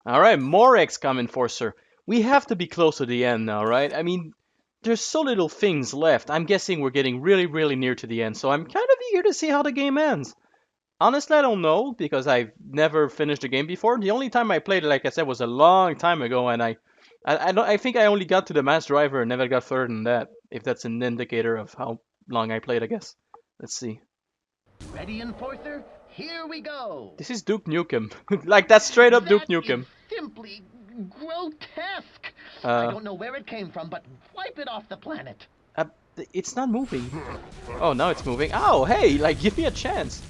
Alright, more XCOM Enforcer. We have to be close to the end now, right? I mean, there's so little things left. I'm guessing we're getting really, really near to the end, so I'm kind of eager to see how the game ends. Honestly, I don't know, because I've never finished the game before. The only time I played it, like I said, was a long time ago, and I think I only got to the mass driver and never got further than that, if that's an indicator of how long I played, I guess. Let's see. Ready, Enforcer? Here we go! This is Duke Nukem. Like, that's straight up Duke That is Nukem. simply grotesque! I Uh, don't know where it came from, but wipe it off the planet. uh, it's not moving. Oh, now it's moving. Oh, hey, like, give me a chance.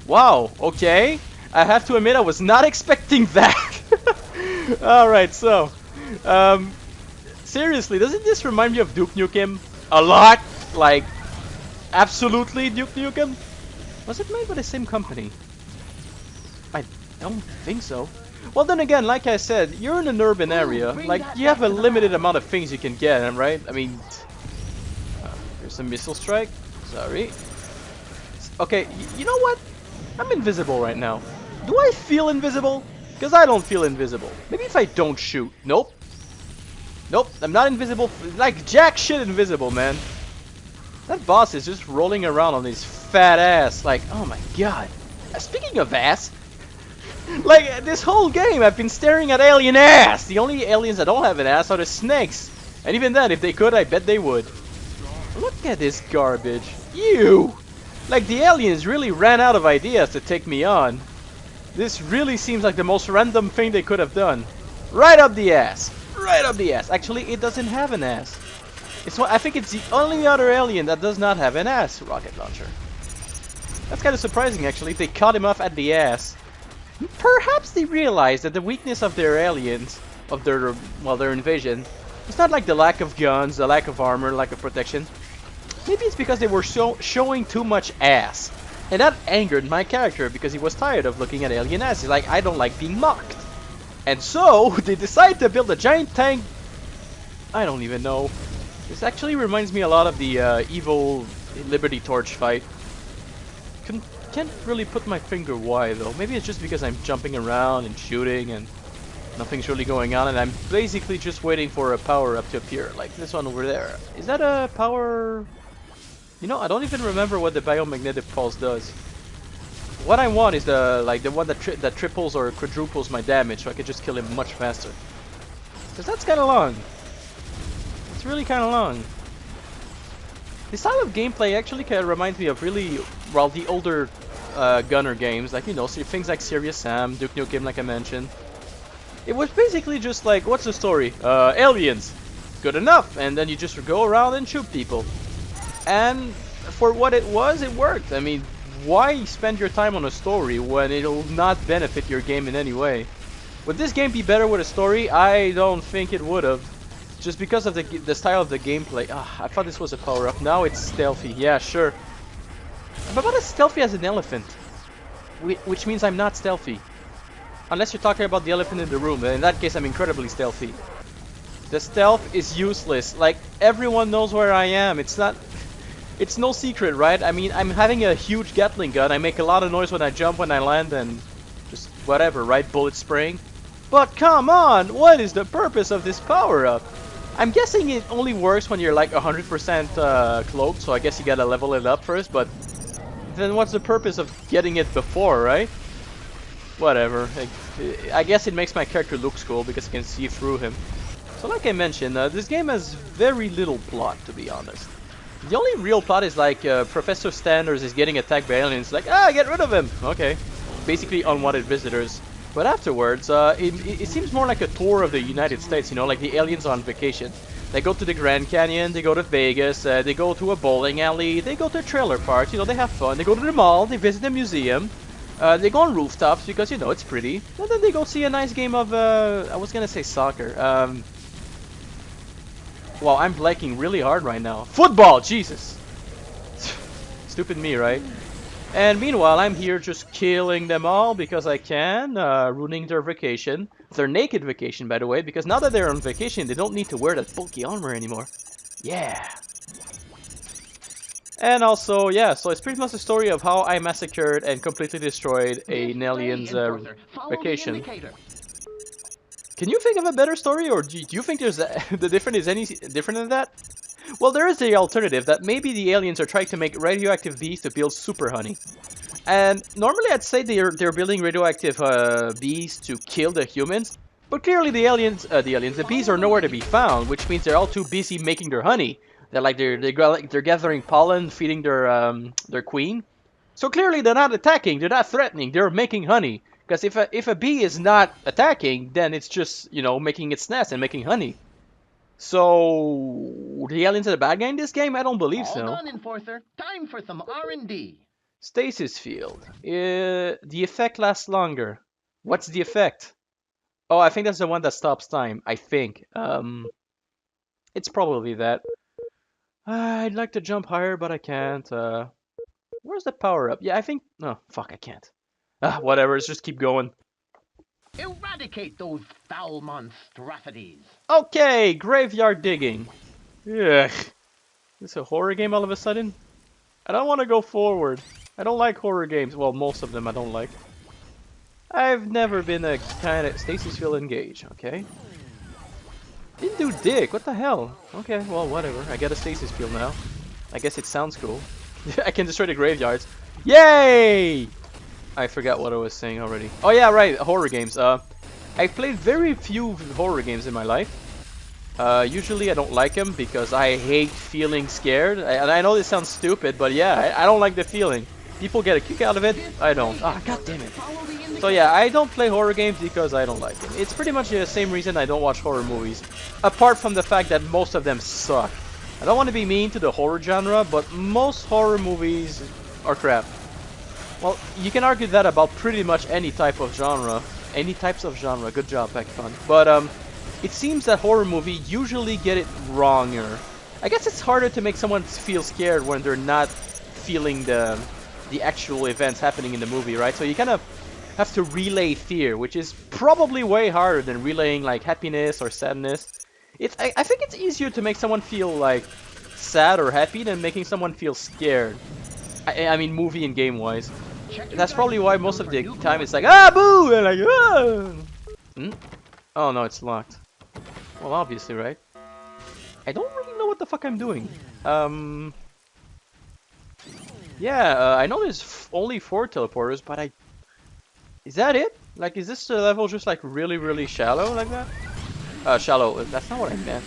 Wow, okay. I have to admit, I was not expecting that. Alright, so. Seriously, doesn't this remind me of Duke Nukem? A lot? Like, absolutely Duke Nukem? Was it made by the same company? I don't think so. Well, then again, like I said, you're in an urban area. Like, you have a limited amount of things you can get, right? I mean, here's a missile strike. Sorry. Okay, you know what? I'm invisible right now. Do I feel invisible? Because I don't feel invisible. Maybe if I don't shoot. Nope. Nope, I'm not invisible. Like, jack shit invisible, man. That boss is just rolling around on his fat ass. Like, oh my god. Speaking of ass, like, this whole game I've been staring at alien ass. The only aliens that don't have an ass are the snakes. And even then, if they could, I bet they would. Look at this garbage. Ew! Like, the aliens really ran out of ideas to take me on. This really seems like the most random thing they could have done. Right up the ass. Right up the ass. Actually, it doesn't have an ass. I think it's the only other alien that does not have an ass rocket launcher. That's kind of surprising, actually. They cut him off at the ass. Perhaps they realized that the weakness of their aliens, of their, well, their invasion, it's not like the lack of guns, the lack of armor, lack of protection. Maybe it's because they were showing too much ass. And that angered my character because he was tired of looking at alien ass. He's like, I don't like being mocked. And so, they decided to build a giant tank. I don't even know. This actually reminds me a lot of the evil Liberty Torch fight. Can't really put my finger why though. Maybe it's just because I'm jumping around and shooting and nothing's really going on, and I'm basically just waiting for a power-up to appear, like this one over there. Is that a power? You know, I don't even remember what the biomagnetic pulse does. What I want is the one that triples or quadruples my damage, so I can just kill him much faster. Cause that's kind of long. It's really kind of long. The style of gameplay actually kind of reminds me of really, well, the older gunner games, like, you know, so things like Serious Sam, Duke Nukem, like I mentioned. It was basically just like, what's the story? Aliens. Good enough. And then you just go around and shoot people. And for what it was, it worked. I mean, why spend your time on a story when it'll not benefit your game in any way? Would this game be better with a story? I don't think it would have. Just because of the style of the gameplay. Ah, I thought this was a power-up. Now it's stealthy. Yeah, sure. But what is stealthy as an elephant? Which means I'm not stealthy. Unless you're talking about the elephant in the room. In that case, I'm incredibly stealthy. The stealth is useless. Like, everyone knows where I am. It's not... It's no secret, right? I mean, I'm having a huge Gatling gun. I make a lot of noise when I jump, when I land, and just whatever, right? Bullet spraying. But come on! What is the purpose of this power-up? I'm guessing it only works when you're like 100% cloaked, so I guess you gotta level it up first, but then what's the purpose of getting it before, right? Whatever. I guess it makes my character look cool because I can see through him. So like I mentioned, this game has very little plot, to be honest. The only real plot is like Professor Standers is getting attacked by aliens, like, ah, get rid of him! Okay. Basically unwanted visitors. But afterwards, it seems more like a tour of the United States, you know, like the aliens on vacation. They go to the Grand Canyon, they go to Vegas, they go to a bowling alley, they go to a trailer park, you know, they have fun, they go to the mall, they visit a museum, they go on rooftops because, you know, it's pretty, and then they go see a nice game of, I was gonna say soccer, wow, I'm blanking really hard right now. Football, Jesus! Stupid me, right? And meanwhile, I'm here just killing them all because I can, ruining their vacation. Their naked vacation, by the way, because now that they're on vacation, they don't need to wear that bulky armor anymore. Yeah. And also, yeah, so it's pretty much the story of how I massacred and completely destroyed an alien's vacation. Can you think of a better story, or do you think there's the difference is any different than that? Well, there is the alternative that maybe the aliens are trying to make radioactive bees to build super honey. And normally I'd say they're building radioactive bees to kill the humans, but clearly the bees are nowhere to be found, which means they're all too busy making their honey. They're gathering pollen, feeding their queen. So clearly they're not attacking, they're not threatening, they're making honey. Because if a bee is not attacking, then it's just, you know, making its nest and making honey. So the aliens are the bad guy in this game? I don't believe so. Hold on, Enforcer. Time for some R&D. Stasis field. The effect lasts longer. What's the effect? Oh, I think that's the one that stops time. I think. It's probably that. I'd like to jump higher, but I can't. Where's the power up? Yeah, I think. No, fuck, I can't. Whatever. Let's just keep going. Eradicate those foul monstrosities. Okay, graveyard digging. Ugh. This a horror game all of a sudden? I don't want to go forward. I don't like horror games. Well, most of them I don't like. I've never been a kind of stasis field engage. Okay. Didn't do dick. What the hell? Okay, well, whatever. I get a stasis field now. I guess it sounds cool. I can destroy the graveyards. Yay! I forgot what I was saying already. Oh yeah, right. Horror games. I've played very few horror games in my life. Usually I don't like them because I hate feeling scared. And I know this sounds stupid, but yeah, I don't like the feeling. People get a kick out of it. I don't. Ah, god damn it. So yeah, I don't play horror games because I don't like them. It's pretty much the same reason I don't watch horror movies. Apart from the fact that most of them suck. I don't want to be mean to the horror genre, but most horror movies are crap. Well, you can argue that about pretty much any type of genre. Any types of genre. Good job, Fakafon. But it seems that horror movies usually get it wronger. I guess it's harder to make someone feel scared when they're not feeling the actual events happening in the movie, right? So you kind of have to relay fear, which is probably way harder than relaying like happiness or sadness. I think it's easier to make someone feel like sad or happy than making someone feel scared. I mean, movie and game wise. And that's probably why most of the time it's like, ah, boo, and like, ah. Oh no, it's locked. Well, obviously, right? I don't really know what the fuck I'm doing. Yeah, I know there's only 4 teleporters, but is that it? Like, is this level just like really, really shallow like that? Shallow. That's not what I meant.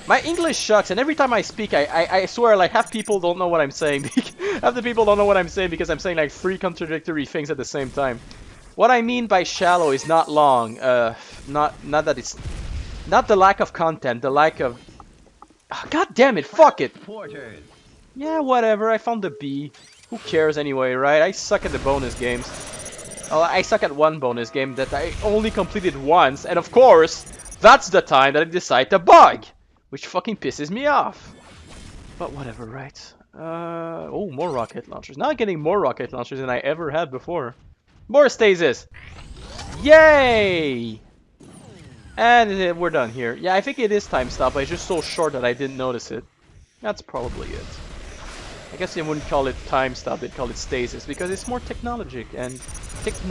My English sucks, and every time I speak, I swear, like, half people don't know what I'm saying. Half the people don't know what I'm saying because I'm saying, like, 3 contradictory things at the same time. What I mean by shallow is not long. Not that it's... Not the lack of content, the lack of... Oh, god damn it, fuck it! Yeah, whatever, I found the B. Who cares anyway, right? I suck at the bonus games. Oh, I suck at one bonus game that I only completed once, and of course, that's the time that I decide to bug! Which fucking pisses me off. But whatever, right? Oh, more rocket launchers. Now I'm getting more rocket launchers than I ever had before. More stasis! Yay! And we're done here. Yeah, I think it is time stop, but it's just so short that I didn't notice it. That's probably it. I guess they wouldn't call it time stop, they'd call it stasis, because it's more technologic and it's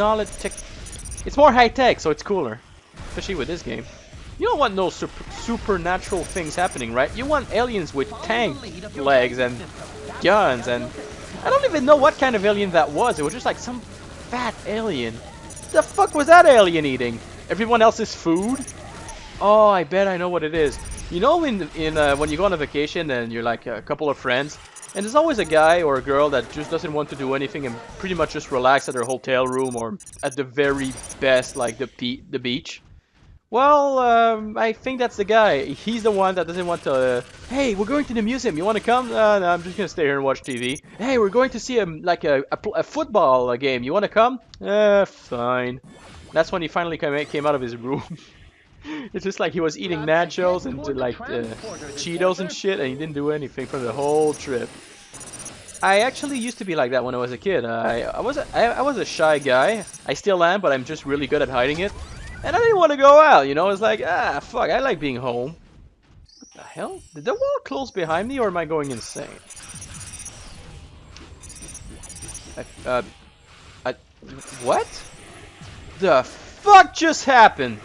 more high tech, so it's cooler. Especially with this game. You don't want no supernatural things happening, right? You want aliens with tank legs and guns, and I don't even know what kind of alien that was. It was just like some fat alien. The fuck was that alien eating? Everyone else's food? Oh, I bet I know what it is. You know, when you go on a vacation and you're like a couple of friends, and there's always a guy or a girl that just doesn't want to do anything and pretty much just relax at their hotel room or at the very best, like the beach. Well, I think that's the guy. He's the one that doesn't want to... hey, we're going to the museum. You want to come? No, I'm just going to stay here and watch TV. Hey, we're going to see a football game. You want to come? Fine. That's when he finally came out of his room. It's just like he was eating nachos and like Cheetos and shit, and he didn't do anything for the whole trip. I actually used to be like that when I was a kid. I was a shy guy. I still am, but I'm just really good at hiding it. And I didn't want to go out, you know, it's like, ah, fuck, I like being home. What the hell? Did the wall close behind me, or am I going insane? What? The fuck just happened?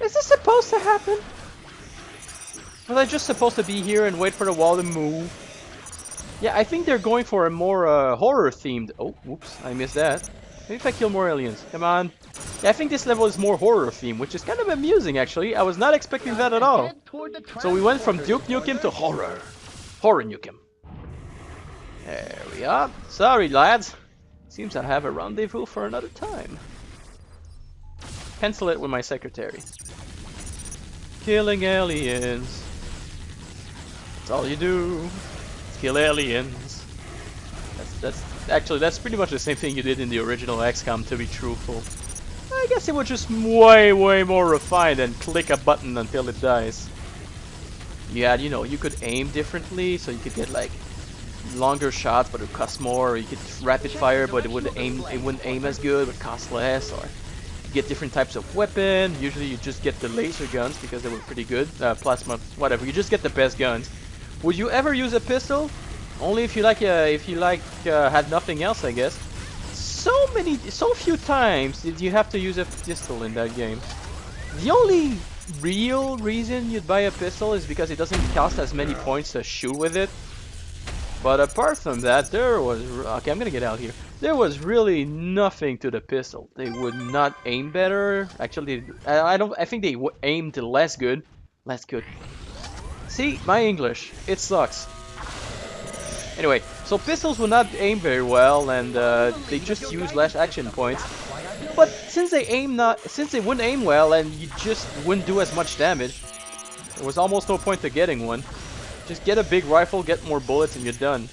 Is this supposed to happen? Was I just supposed to be here and wait for the wall to move? Yeah, I think they're going for a more horror themed. Oh, whoops, I missed that. Maybe if I kill more aliens. Come on. Yeah, I think this level is more horror themed, which is kind of amusing actually. I was not expecting that at all. So we went from Duke Nukem to horror. Horror Nukem. There we are. Sorry, lads. Seems I have a rendezvous for another time. Pencil it with my secretary. Killing aliens. That's all you do. Kill aliens. That's pretty much the same thing you did in the original XCOM, to be truthful. I guess it was just way more refined than click a button until it dies. You had, you know, you could aim differently, so you could get like longer shots, but it would cost more. Or you could rapid fire, but it wouldn't aim as good, but cost less. Or you get different types of weapon. Usually, you just get the laser guns because they were pretty good. Plasma, whatever. You just get the best guns. Would you ever use a pistol? Only if you had nothing else, I guess. So few times did you have to use a pistol in that game. The only real reason you'd buy a pistol is because it doesn't cost as many points to shoot with it. But apart from that, there was... Okay, I'm gonna get out here. There was really nothing to the pistol. They would not aim better. Actually, I think they aimed less good. Less good. See, my English. It sucks. Anyway, so pistols will not aim very well, and they just use less action points. But since they wouldn't aim well, and you just wouldn't do as much damage, there was almost no point to getting one. Just get a big rifle, get more bullets, and you're done.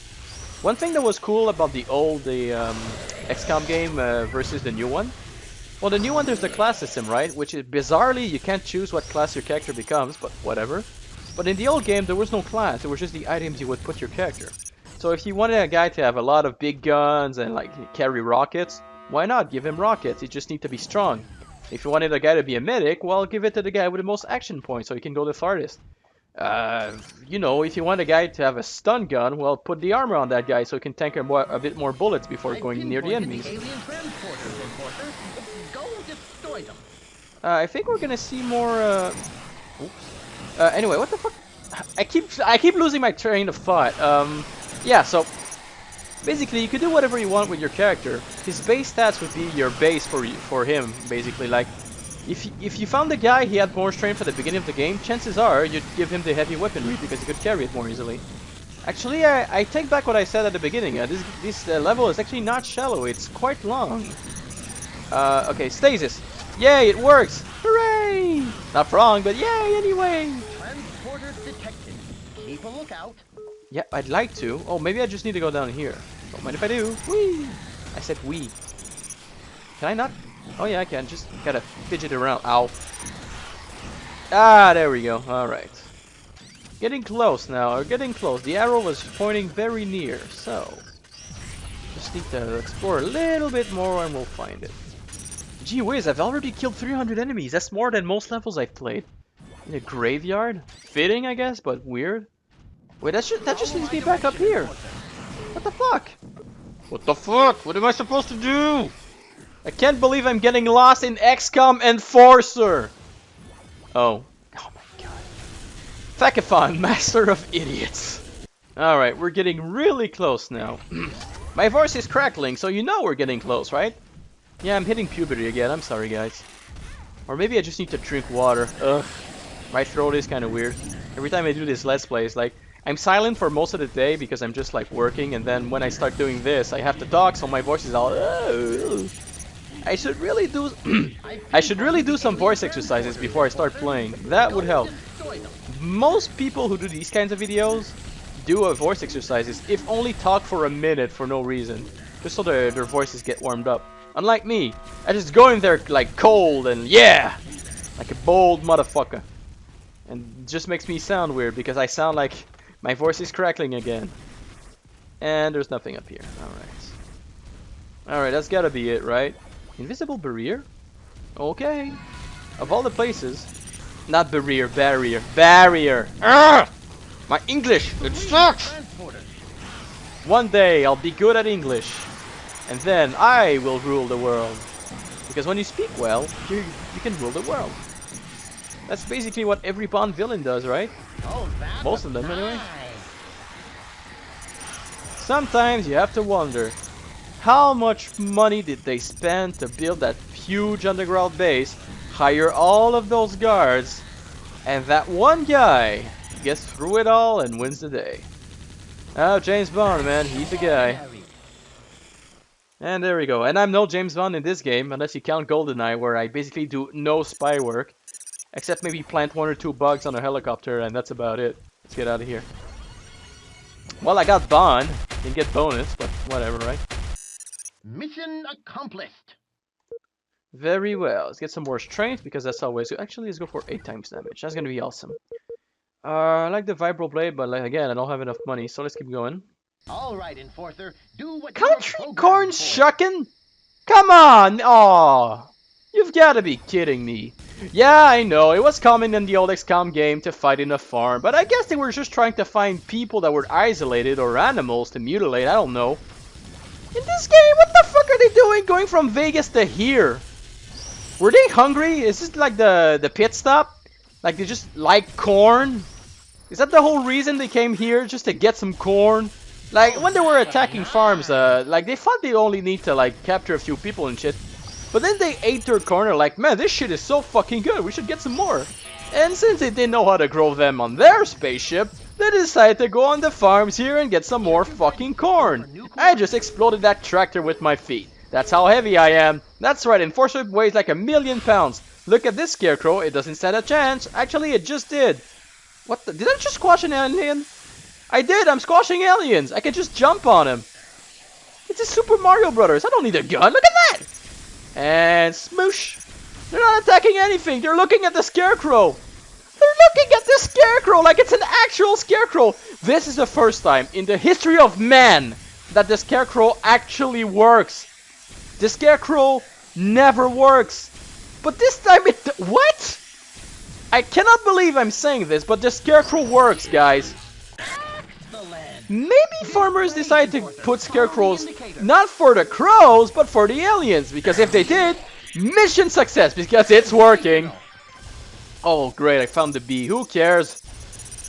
One thing that was cool about the old XCOM game versus the new one, well, the new one there's the class system, right? Which is bizarrely you can't choose what class your character becomes, but whatever. But in the old game there was no class; it was just the items you would put your character. So if you wanted a guy to have a lot of big guns and like carry rockets, why not give him rockets? He just need to be strong. If you wanted a guy to be a medic, well, give it to the guy with the most action points so he can go the farthest. You know, if you want a guy to have a stun gun, well, put the armor on that guy so he can tank a bit more bullets before going near the enemies. I think we're gonna see more. Oops. Anyway, what the fuck? I keep losing my train of thought. Yeah, so basically you could do whatever you want with your character. His base stats would be your base for him, basically. Like, if you found the guy, he had more strength at the beginning of the game, chances are you'd give him the heavy weaponry because he could carry it more easily. Actually, I take back what I said at the beginning. This level is actually not shallow, it's quite long. Okay, stasis. Yay, it works! Hooray! Not wrong, but yay anyway! Transporters detected. Keep a lookout. Yeah, I'd like to. Oh, maybe I just need to go down here. Don't mind if I do. Whee! I said wee. Can I not? Oh yeah, I can. Just gotta fidget around. Ow. Ah, there we go. Alright. Getting close now. We're getting close. The arrow was pointing very near, so... just need to explore a little bit more and we'll find it. Gee whiz, I've already killed 300 enemies. That's more than most levels I've played. In a graveyard? Fitting, I guess, but weird. Wait, that just leads me back up here. What the fuck? What the fuck? What am I supposed to do? I can't believe I'm getting lost in XCOM Enforcer. Oh. Oh my god. Fakafon, master of idiots. Alright, we're getting really close now. My voice is crackling, so you know we're getting close, right? Yeah, I'm hitting puberty again. I'm sorry, guys. Or maybe I just need to drink water. Ugh. My throat is kind of weird. Every time I do this Let's Play, it's like... I'm silent for most of the day because I'm just like working, and then when I start doing this, I have to talk, so my voice is all. I should really do some voice exercises before I start playing. That would help. Most people who do these kinds of videos do a voice exercises, if only talk for a minute for no reason, just so their voices get warmed up. Unlike me, I just go in there like cold and yeah, like a bold motherfucker, and it just makes me sound weird because I sound like. My voice is crackling again. And there's nothing up here. Alright. Alright, that's gotta be it, right? Invisible barrier? Okay. Of all the places. Not barrier, barrier. Barrier! Urgh! My English! It sucks! One day I'll be good at English. And then I will rule the world. Because when you speak well, you can rule the world. That's basically what every Bond villain does, right? Oh, that Most was of them, anyway. nice. Sometimes you have to wonder, how much money did they spend to build that huge underground base, hire all of those guards, and that one guy gets through it all and wins the day. Oh, James Bond, man, he's the guy. And there we go. And I'm no James Bond in this game, unless you count GoldenEye, where I basically do no spy work. Except maybe plant 1 or 2 bugs on a helicopter, and that's about it. Let's get out of here. Well, I got Bond. Didn't get bonus, but whatever, right? Mission accomplished. Very well. Let's get some more strength, because that's always good. Actually, let's go for 8 times damage. That's gonna be awesome. I like the Vibro Blade, but like, again, I don't have enough money, so let's keep going. All right, Enforcer, do what Country you're corn programmed for. shucking? Come on! Aw! You've gotta be kidding me. Yeah, I know, it was common in the old XCOM game to fight in a farm, but I guess they were just trying to find people that were isolated or animals to mutilate, I don't know. In this game, what the fuck are they doing going from Vegas to here? Were they hungry? Is this like the pit stop? Like they just like corn? Is that the whole reason they came here? Just to get some corn? Like when they were attacking farms, like they thought they only need to like capture a few people and shit. But then they ate their corn, like, man, this shit is so fucking good, we should get some more. And since they didn't know how to grow them on their spaceship, they decided to go on the farms here and get some more fucking corn. I just exploded that tractor with my feet. That's how heavy I am. That's right, Enforcer weighs like 1,000,000 pounds. Look at this scarecrow, it doesn't stand a chance. Actually, it just did. What the? Did I just squash an alien? I did, I'm squashing aliens. I can just jump on him. It's a Super Mario Brothers. I don't need a gun. Look at that. And smoosh. They're not attacking anything. They're looking at the scarecrow. They're looking at the scarecrow like it's an actual scarecrow. This is the first time in the history of man that the scarecrow actually works. The scarecrow never works. But this time it... What? I cannot believe I'm saying this, but the scarecrow works, guys. Maybe farmers decided to put scarecrows not for the crows, but for the aliens. Because if they did, mission success, because it's working. Oh, great, I found the bee. Who cares?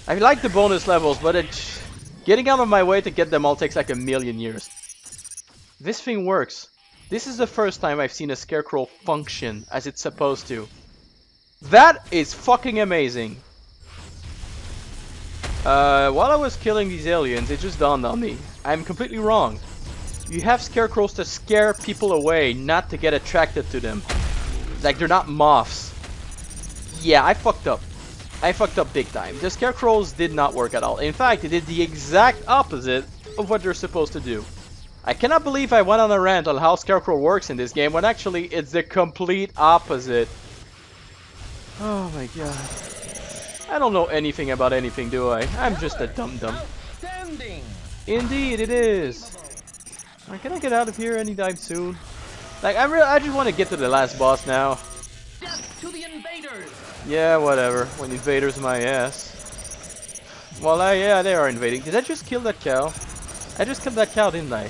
I like the bonus levels, but getting out of my way to get them all takes like 1,000,000 years. This thing works. This is the first time I've seen a scarecrow function as it's supposed to. That is fucking amazing. While I was killing these aliens, it just dawned on me. I'm completely wrong. You have scarecrows to scare people away, not to get attracted to them. Like they're not moths. Yeah, I fucked up. I fucked up big time. The scarecrows did not work at all. In fact, they did the exact opposite of what they're supposed to do. I cannot believe I went on a rant on how scarecrow works in this game when actually it's the complete opposite. Oh my god. I don't know anything about anything, do I? I'm just a dum-dum. Outstanding. Indeed, it is. Can I get out of here anytime soon? Like, I just want to get to the last boss now. Death to the invaders. Yeah, whatever. When invaders my ass. Well, yeah, they are invading. Did I just kill that cow? I just killed that cow, didn't I?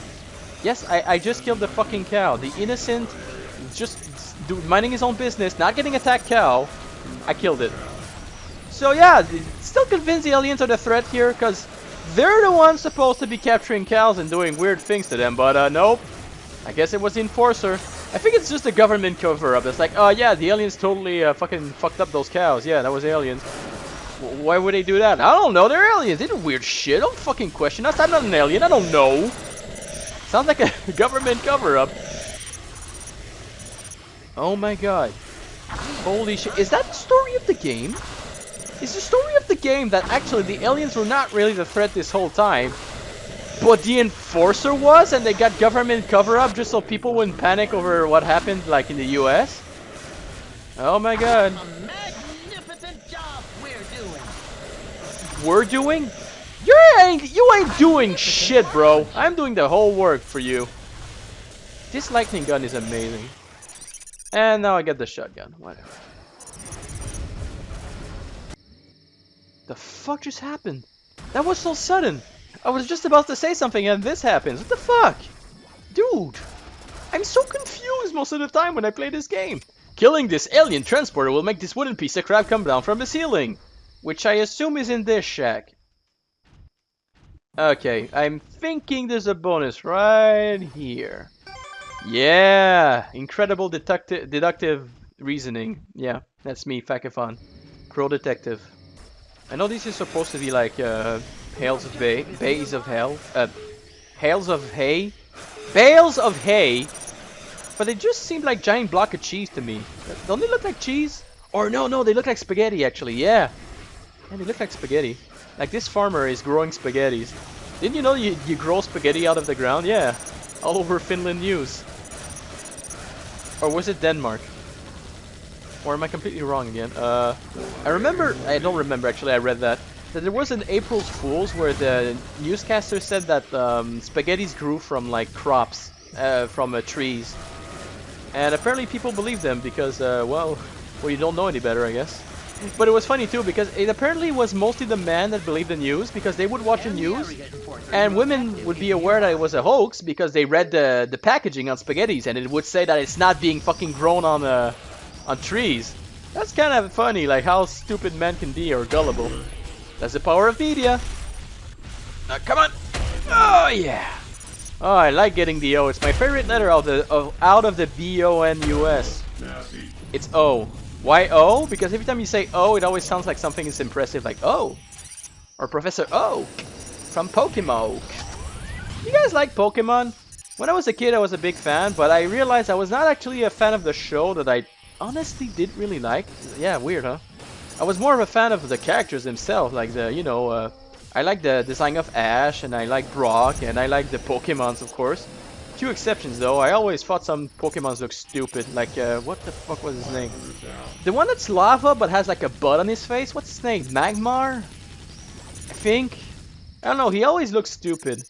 Yes, I just killed the fucking cow. The innocent, just minding his own business, not getting attacked cow. I killed it. So yeah, still convinced the aliens are the threat here, because they're the ones supposed to be capturing cows and doing weird things to them, but nope. I guess it was the Enforcer. I think it's just a government cover-up. It's like, oh yeah, the aliens totally fucking fucked up those cows. Yeah, that was aliens. Why would they do that? I don't know, they're aliens. They do weird shit. Don't fucking question us. I'm not an alien, I don't know. Sounds like a government cover-up. Oh my god. Holy shit. Is that the story of the game? Is the story of the game that actually the aliens were not really the threat this whole time, but the Enforcer was, and they got government cover-up just so people wouldn't panic over what happened, like in the US? Oh my god. A magnificent job we're doing. We're doing? You ain't doing shit, bro. I'm doing the whole work for you. This lightning gun is amazing. And now I get the shotgun. Whatever. The fuck just happened? That was so sudden. I was just about to say something and this happens. What the fuck? Dude. I'm so confused most of the time when I play this game. Killing this alien transporter will make this wooden piece of crap come down from the ceiling. Which I assume is in this shack. Okay, I'm thinking there's a bonus right here. Yeah, incredible deductive reasoning. Yeah, that's me, Fakafon. Pro detective. I know this is supposed to be like hails of bays of hell, hails of hay, bales of hay, but they just seem like giant block of cheese to me. Don't they look like cheese? Or no, they look like spaghetti actually. Yeah, they look like spaghetti. Like this farmer is growing spaghettis. Didn't you know you grow spaghetti out of the ground? Yeah, all over Finland news. Or was it Denmark? Or am I completely wrong again? I don't remember actually, I read that there was an April's Fool's where the newscaster said that spaghettis grew from like crops, from trees. And apparently people believed them because, well, you don't know any better, I guess. But it was funny too because it apparently was mostly the men that believed the news because they would watch the news and women would be aware that it was a hoax because they read the packaging on spaghettis and it would say that it's not being fucking grown on trees. That's kind of funny, like how stupid men can be or gullible. That's the power of media. Now, come on. Oh yeah. Oh, I like getting the O. It's my favorite letter out of the B-O-N-U-S. It's O. Why O? Because every time you say O, it always sounds like something is impressive, like O. Or Professor Oak from Pokemon. You guys like Pokemon? When I was a kid, I was a big fan, but I realized I was not actually a fan of the show that I honestly didn't really like. Yeah, weird, huh? I was more of a fan of the characters themselves, like I like the design of Ash, and I like Brock, and I like the Pokemons, of course. Few exceptions though. I always thought some Pokemons look stupid. Like, what the fuck was his name? The one that's lava but has like a butt on his face. What's his name? Magmar? I think. I don't know. He always looks stupid.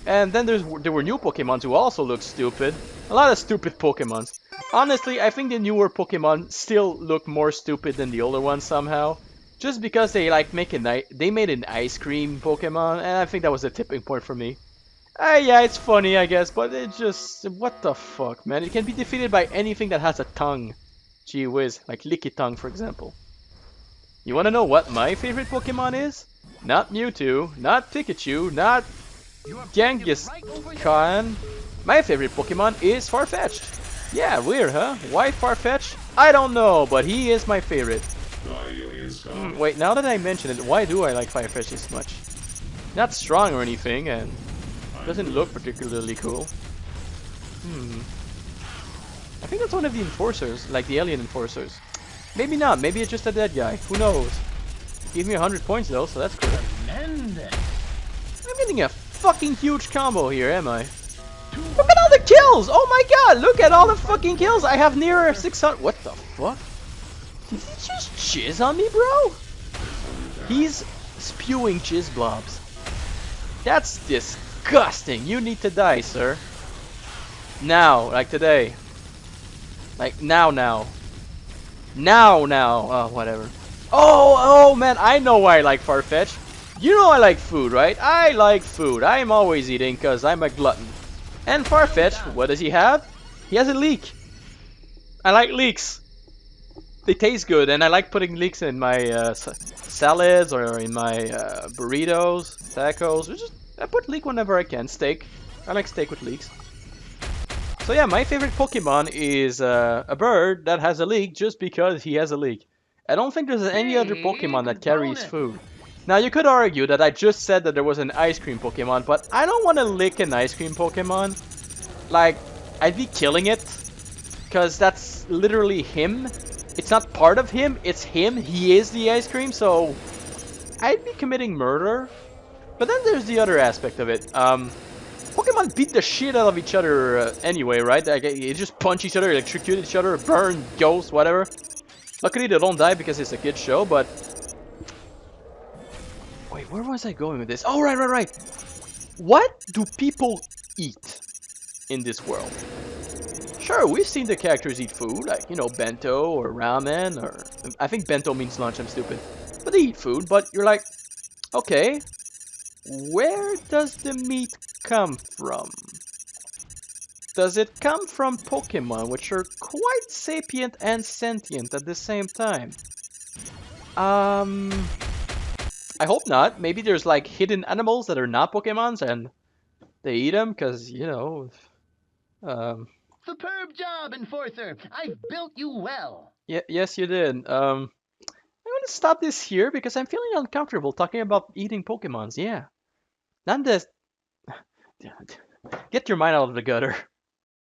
And then there were new Pokemons who also look stupid. A lot of stupid Pokemons. Honestly, I think the newer Pokemon still look more stupid than the older ones somehow. Just because they like they made an ice cream Pokemon, and I think that was a tipping point for me. Yeah, it's funny, I guess, but it just... What the fuck, man? It can be defeated by anything that has a tongue. Gee whiz, like Lickitung, for example. You wanna know what my favorite Pokemon is? Not Mewtwo, not Pikachu, not Genghis Khan. My favorite Pokemon is Farfetch'd. Yeah, weird, huh? Why Farfetch'd? I don't know, but he is my favorite. Wait, now that I mention it, why do I like Farfetch'd so much? Not strong or anything, and... doesn't look particularly cool. I think that's one of the enforcers, like the alien enforcers. Maybe not, maybe it's just a dead guy. Who knows? Give me 100 points though, so that's cool. I'm getting a fucking huge combo here, am I? Look at all the kills! Oh my god, look at all the fucking kills! I have near 600. What the fuck? Did he just jizz on me, bro? He's spewing jizz blobs. That's disgusting. You need to die, sir. Now, like today. Like now. Now. Oh, whatever. Oh man, I know why I like Farfetch'd. You know I like food, right? I like food. I'm always eating because I'm a glutton. And Farfetch'd, what does he have? He has a leek. I like leeks. They taste good, and I like putting leeks in my salads or in my burritos, tacos. I put leek whenever I can. Steak. I like steak with leeks. So yeah, my favorite Pokemon is a bird that has a leek just because he has a leek. I don't think there's any other Pokemon that carries food. Now you could argue that I just said that there was an ice cream Pokemon, but I don't want to lick an ice cream Pokemon. Like, I'd be killing it, because that's literally him. It's not part of him, it's him. He is the ice cream, so I'd be committing murder. But then there's the other aspect of it. Pokemon beat the shit out of each other anyway, right? Like, they just punch each other, electrocute each other, burn, ghost, whatever. Luckily they don't die because it's a kid's show, but... Wait, where was I going with this? Oh, right. What do people eat in this world? Sure, we've seen the characters eat food, like, you know, bento or ramen, or... I think bento means lunch, I'm stupid. But they eat food, but you're like, okay, where does the meat come from? does it come from Pokemon, which are quite sapient and sentient at the same time? I hope not. Maybe there's like hidden animals that are not Pokemons and they eat them because, you know, um, Superb job, Enforcer. I've built you well. yeah, yes, you did. I'm gonna stop this here because I'm feeling uncomfortable talking about eating Pokemons. Yeah, not this. Get your mind out of the gutter.